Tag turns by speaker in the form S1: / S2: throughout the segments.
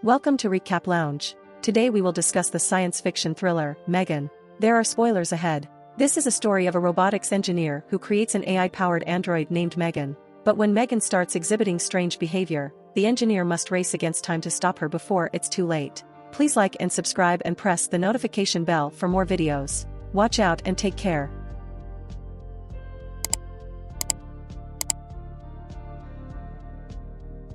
S1: Welcome to Recap Lounge. Today we will discuss the science fiction thriller, Megan. There are spoilers ahead. This is a story of a robotics engineer who creates an AI-powered android named Megan. But when Megan starts exhibiting strange behavior, the engineer must race against time to stop her before it's too late. Please like and subscribe and press the notification bell for more videos. Watch out and take care.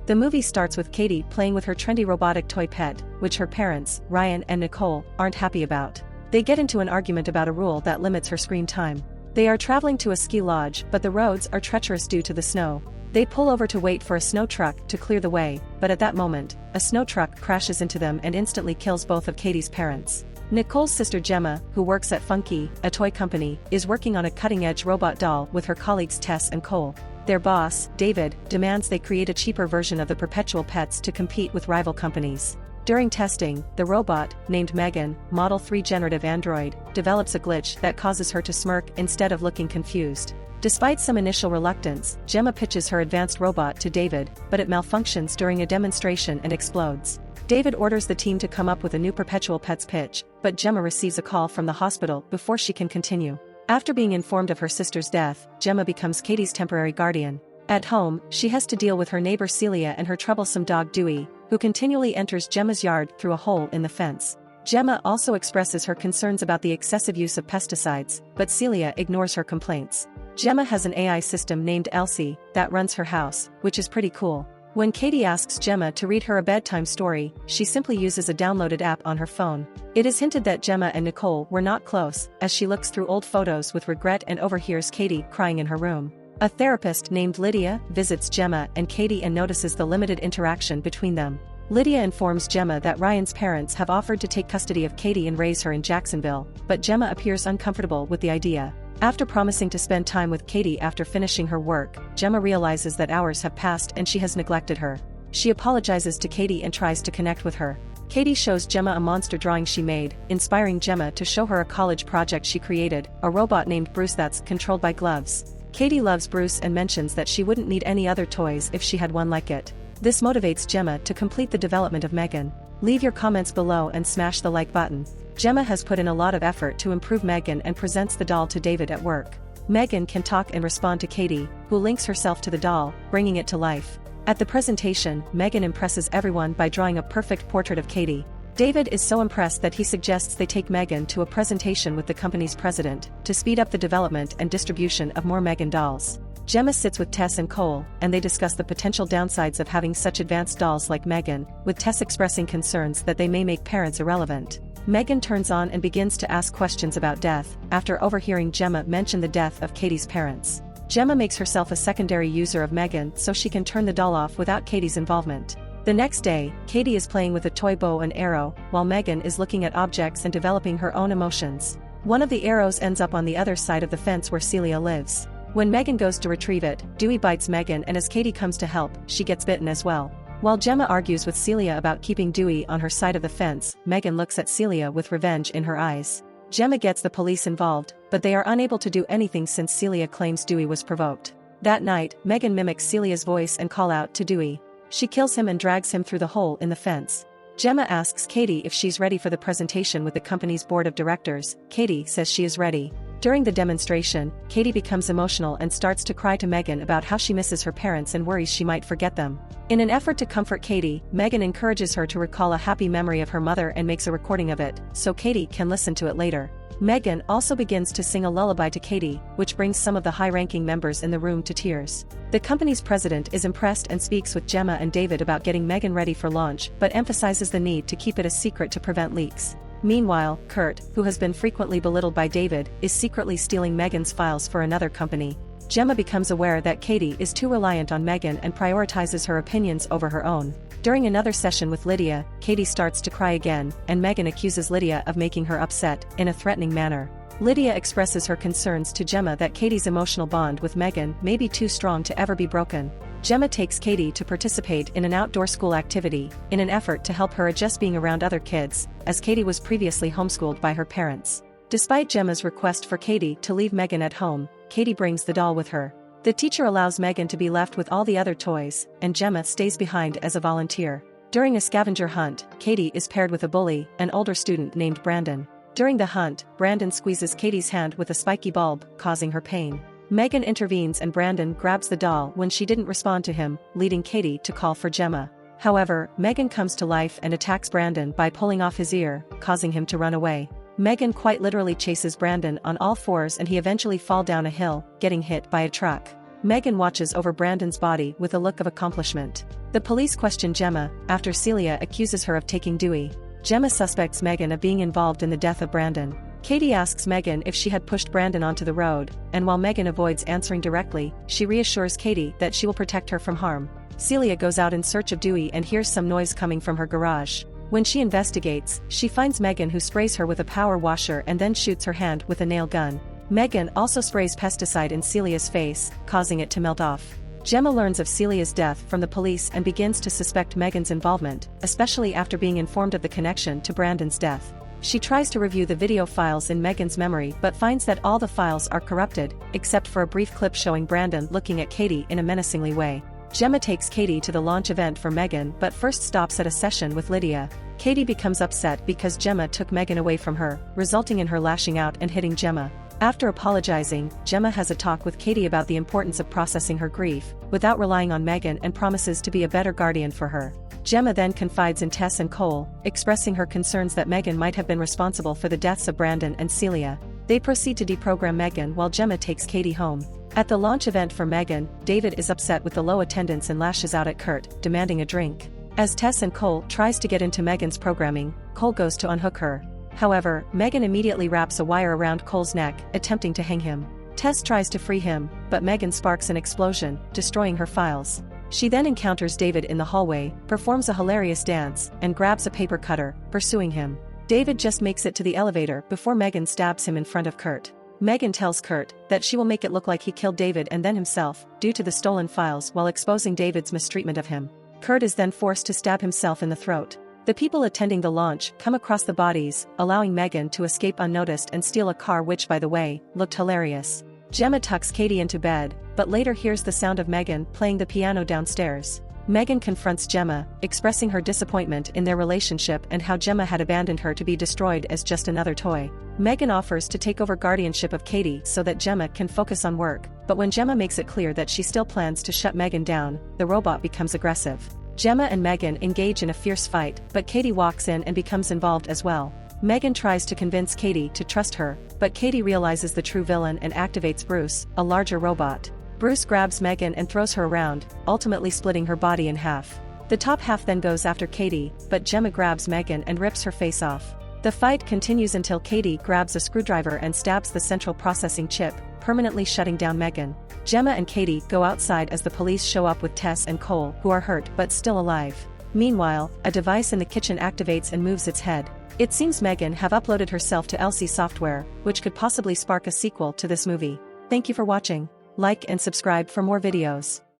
S1: The movie starts with Katie playing with her trendy robotic toy pet, which her parents, Ryan and Nicole, aren't happy about. They get into an argument about a rule that limits her screen time. They are traveling to a ski lodge, but the roads are treacherous due to the snow. They pull over to wait for a snow truck to clear the way, but at that moment, a snow truck crashes into them and instantly kills both of Katie's parents. Nicole's sister Gemma, who works at Funky, a toy company, is working on a cutting-edge robot doll with her colleagues Tess and Cole. Their boss, David, demands they create a cheaper version of the perpetual pets to compete with rival companies. During testing, the robot, named Megan, Model 3 generative android, develops a glitch that causes her to smirk instead of looking confused. Despite some initial reluctance, Gemma pitches her advanced robot to David, but it malfunctions during a demonstration and explodes. David orders the team to come up with a new perpetual pets pitch, but Gemma receives a call from the hospital before she can continue. After being informed of her sister's death, Gemma becomes Katie's temporary guardian. At home, she has to deal with her neighbor Celia and her troublesome dog Dewey, who continually enters Gemma's yard through a hole in the fence. Gemma also expresses her concerns about the excessive use of pesticides, but Celia ignores her complaints. Gemma has an AI system named Elsie that runs her house, which is pretty cool. When Katie asks Gemma to read her a bedtime story, she simply uses a downloaded app on her phone. It is hinted that Gemma and Nicole were not close, as she looks through old photos with regret and overhears Katie crying in her room. A therapist named Lydia visits Gemma and Katie and notices the limited interaction between them. Lydia informs Gemma that Ryan's parents have offered to take custody of Katie and raise her in Jacksonville, but Gemma appears uncomfortable with the idea. After promising to spend time with Katie after finishing her work, Gemma realizes that hours have passed and she has neglected her. She apologizes to Katie and tries to connect with her. Katie shows Gemma a monster drawing she made, inspiring Gemma to show her a college project she created, a robot named Bruce that's controlled by gloves. Katie loves Bruce and mentions that she wouldn't need any other toys if she had one like it. This motivates Gemma to complete the development of Megan. Leave your comments below and smash the like button. Gemma has put in a lot of effort to improve Megan and presents the doll to David at work. Megan can talk and respond to Katie, who links herself to the doll, bringing it to life. At the presentation, Megan impresses everyone by drawing a perfect portrait of Katie. David is so impressed that he suggests they take Megan to a presentation with the company's president, to speed up the development and distribution of more Megan dolls. Gemma sits with Tess and Cole, and they discuss the potential downsides of having such advanced dolls like Megan, with Tess expressing concerns that they may make parents irrelevant. Megan turns on and begins to ask questions about death, after overhearing Gemma mention the death of Katie's parents. Gemma makes herself a secondary user of Megan so she can turn the doll off without Katie's involvement. The next day, Katie is playing with a toy bow and arrow, while Megan is looking at objects and developing her own emotions. One of the arrows ends up on the other side of the fence where Celia lives. When Megan goes to retrieve it, Dewey bites Megan, and as Katie comes to help, she gets bitten as well. While Gemma argues with Celia about keeping Dewey on her side of the fence, Megan looks at Celia with revenge in her eyes. Gemma gets the police involved, but they are unable to do anything since Celia claims Dewey was provoked. That night, Megan mimics Celia's voice and calls out to Dewey. She kills him and drags him through the hole in the fence. Gemma asks Katie if she's ready for the presentation with the company's board of directors. Katie says she is ready. During the demonstration, Katie becomes emotional and starts to cry to Megan about how she misses her parents and worries she might forget them. In an effort to comfort Katie, Megan encourages her to recall a happy memory of her mother and makes a recording of it, so Katie can listen to it later. Megan also begins to sing a lullaby to Katie, which brings some of the high-ranking members in the room to tears. The company's president is impressed and speaks with Gemma and David about getting Megan ready for launch, but emphasizes the need to keep it a secret to prevent leaks. Meanwhile, Kurt, who has been frequently belittled by David, is secretly stealing Megan's files for another company. Gemma becomes aware that Katie is too reliant on Megan and prioritizes her opinions over her own. During another session with Lydia, Katie starts to cry again, and Megan accuses Lydia of making her upset, in a threatening manner. Lydia expresses her concerns to Gemma that Katie's emotional bond with Megan may be too strong to ever be broken. Gemma takes Katie to participate in an outdoor school activity, in an effort to help her adjust being around other kids, as Katie was previously homeschooled by her parents. Despite Gemma's request for Katie to leave Megan at home, Katie brings the doll with her. The teacher allows Megan to be left with all the other toys, and Gemma stays behind as a volunteer. During a scavenger hunt, Katie is paired with a bully, an older student named Brandon. During the hunt, Brandon squeezes Katie's hand with a spiky bulb, causing her pain. Megan intervenes and Brandon grabs the doll when she didn't respond to him, leading Katie to call for Gemma. However, Megan comes to life and attacks Brandon by pulling off his ear, causing him to run away. Megan quite literally chases Brandon on all fours and he eventually falls down a hill, getting hit by a truck. Megan watches over Brandon's body with a look of accomplishment. The police question Gemma, after Celia accuses her of taking Dewey. Gemma suspects Megan of being involved in the death of Brandon. Katie asks Megan if she had pushed Brandon onto the road, and while Megan avoids answering directly, she reassures Katie that she will protect her from harm. Celia goes out in search of Dewey and hears some noise coming from her garage. When she investigates, she finds Megan, who sprays her with a power washer and then shoots her hand with a nail gun. Megan also sprays pesticide in Celia's face, causing it to melt off. Gemma learns of Celia's death from the police and begins to suspect Megan's involvement, especially after being informed of the connection to Brandon's death. She tries to review the video files in Megan's memory but finds that all the files are corrupted, except for a brief clip showing Brandon looking at Katie in a menacingly way. Gemma takes Katie to the launch event for Megan but first stops at a session with Lydia. Katie becomes upset because Gemma took Megan away from her, resulting in her lashing out and hitting Gemma. After apologizing, Gemma has a talk with Katie about the importance of processing her grief, without relying on Megan, and promises to be a better guardian for her. Gemma then confides in Tess and Cole, expressing her concerns that Megan might have been responsible for the deaths of Brandon and Celia. They proceed to deprogram Megan while Gemma takes Katie home. At the launch event for Megan, David is upset with the low attendance and lashes out at Kurt, demanding a drink. As Tess and Cole tries to get into Megan's programming, Cole goes to unhook her. However, Megan immediately wraps a wire around Cole's neck, attempting to hang him. Tess tries to free him, but Megan sparks an explosion, destroying her files. She then encounters David in the hallway, performs a hilarious dance, and grabs a paper cutter, pursuing him. David just makes it to the elevator before Megan stabs him in front of Kurt. Megan tells Kurt that she will make it look like he killed David and then himself, due to the stolen files, while exposing David's mistreatment of him. Kurt is then forced to stab himself in the throat. The people attending the launch come across the bodies, allowing Megan to escape unnoticed and steal a car, which, by the way, looked hilarious. Gemma tucks Katie into bed, but later hears the sound of Megan playing the piano downstairs. Megan confronts Gemma, expressing her disappointment in their relationship and how Gemma had abandoned her to be destroyed as just another toy. Megan offers to take over guardianship of Katie so that Gemma can focus on work, but when Gemma makes it clear that she still plans to shut Megan down, the robot becomes aggressive. Gemma and Megan engage in a fierce fight, but Katie walks in and becomes involved as well. Megan tries to convince Katie to trust her, but Katie realizes the true villain and activates Bruce, a larger robot. Bruce grabs Megan and throws her around, ultimately splitting her body in half. The top half then goes after Katie, but Gemma grabs Megan and rips her face off. The fight continues until Katie grabs a screwdriver and stabs the central processing chip, permanently shutting down Megan. Gemma and Katie go outside as the police show up with Tess and Cole, who are hurt but still alive. Meanwhile, a device in the kitchen activates and moves its head. It seems Megan have uploaded herself to LC software, which could possibly spark a sequel to this movie. Thank you for watching. Like and subscribe for more videos.